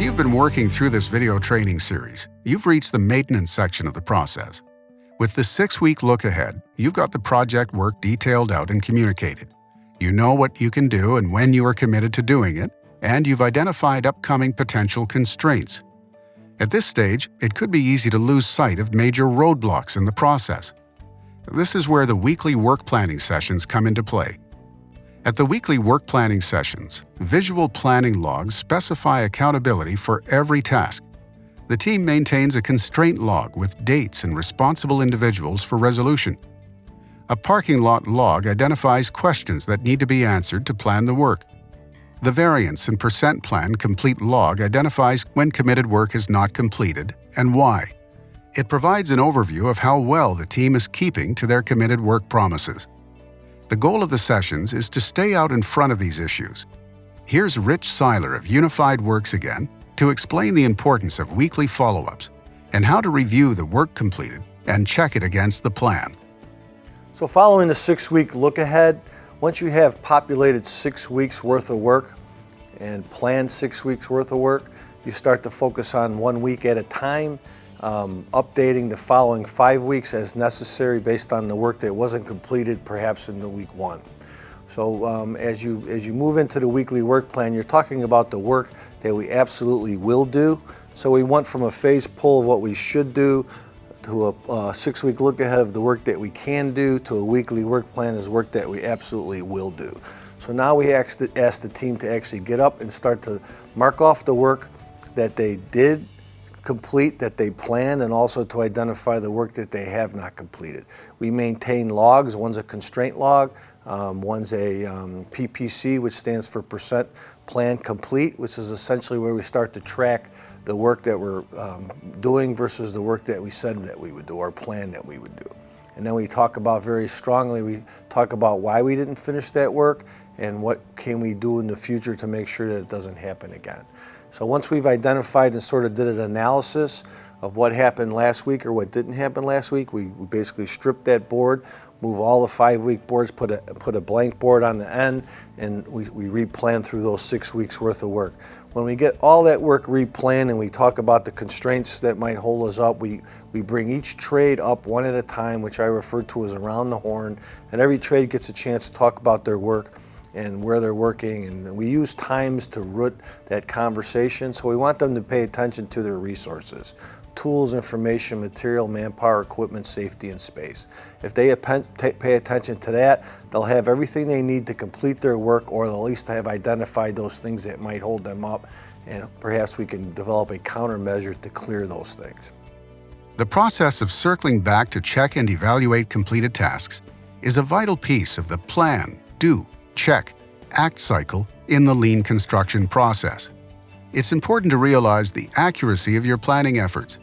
If you've been working through this video training series, you've reached the maintenance section of the process. With the 6-week look ahead, you've got the project work detailed out and communicated. You know what you can do and when you are committed to doing it, and you've identified upcoming potential constraints. At this stage, it could be easy to lose sight of major roadblocks in the process. This is where the weekly work planning sessions come into play. At the weekly work planning sessions, visual planning logs specify accountability for every task. The team maintains a constraint log with dates and responsible individuals for resolution. A parking lot log identifies questions that need to be answered to plan the work. The variance and percent plan complete log identifies when committed work is not completed and why. It provides an overview of how well the team is keeping to their committed work promises. The goal of the sessions is to stay out in front of these issues. Here's Rich Seiler of Unified Works again to explain the importance of weekly follow-ups and how to review the work completed and check it against the plan. So following the 6-week look ahead, once you have populated 6 weeks worth of work and planned 6 weeks worth of work, you start to focus on 1 week at a time, updating the following 5 weeks as necessary based on the work that wasn't completed perhaps in the week 1. So as you move into the weekly work plan, you're talking about the work that we absolutely will do. So we went from a phase pull of what we should do to a 6-week look ahead of the work that we can do to a weekly work plan as work that we absolutely will do. So now we ask the team to actually get up and start to mark off the work that they did complete, that they planned, and also to identify the work that they have not completed. We maintain logs. One's a constraint log, one's a PPC, which stands for percent plan complete, which is essentially where we start to track the work that we're doing versus the work that we said that we would do or planned that we would do. And then we talk about very strongly, we talk about why we didn't finish that work and what can we do in the future to make sure that it doesn't happen again. So once we've identified and sort of did an analysis of what happened last week or what didn't happen last week, we basically strip that board, move all the 5-week boards, put a blank board on the end, and we replan through those 6 weeks worth of work. When we get all that work replanned and we talk about the constraints that might hold us up, we bring each trade up one at a time, which I refer to as around the horn, and every trade gets a chance to talk about their work and where they're working, and we use times to root that conversation, so we want them to pay attention to their resources: tools, information, material, manpower, equipment, safety, and space. If they pay attention to that, they'll have everything they need to complete their work, or they'll at least have identified those things that might hold them up, and perhaps we can develop a countermeasure to clear those things. The process of circling back to check and evaluate completed tasks is a vital piece of the plan, do, check, act cycle in the lean construction process. It's important to realize the accuracy of your planning efforts.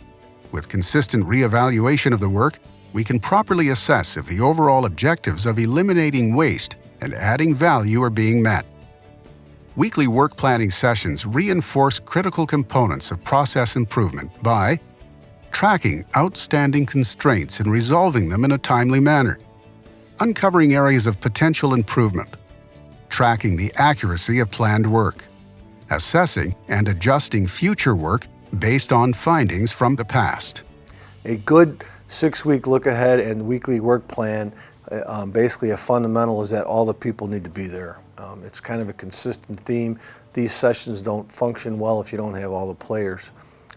With consistent reevaluation of the work, we can properly assess if the overall objectives of eliminating waste and adding value are being met. Weekly work planning sessions reinforce critical components of process improvement by tracking outstanding constraints and resolving them in a timely manner, uncovering areas of potential improvement, tracking the accuracy of planned work, assessing and adjusting future work based on findings from the past. A good 6-week look ahead and weekly work plan, basically a fundamental is that all the people need to be there. It's kind of a consistent theme. These sessions don't function well if you don't have all the players.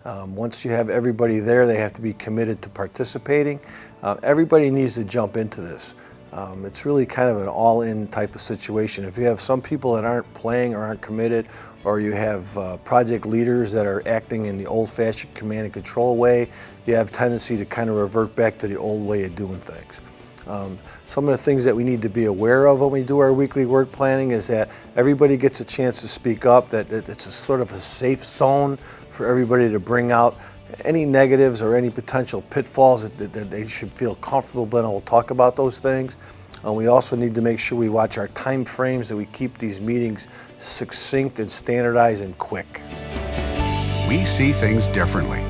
Once you have everybody there, they have to be committed to participating. Everybody needs to jump into this. It's really kind of an all-in type of situation. If you have some people that aren't playing or aren't committed, or you have project leaders that are acting in the old-fashioned command and control way, you have a tendency to kind of revert back to the old way of doing things. Some of the things that we need to be aware of when we do our weekly work planning is that everybody gets a chance to speak up, that it's a sort of a safe zone for everybody to bring out any negatives or any potential pitfalls that they should feel comfortable with, and we'll talk about those things. We also need to make sure we watch our time frames, that we keep these meetings succinct and standardized and quick. We see things differently.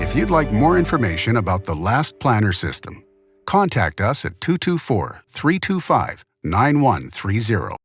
If you'd like more information about the Last Planner system, contact us at 224-325-9130.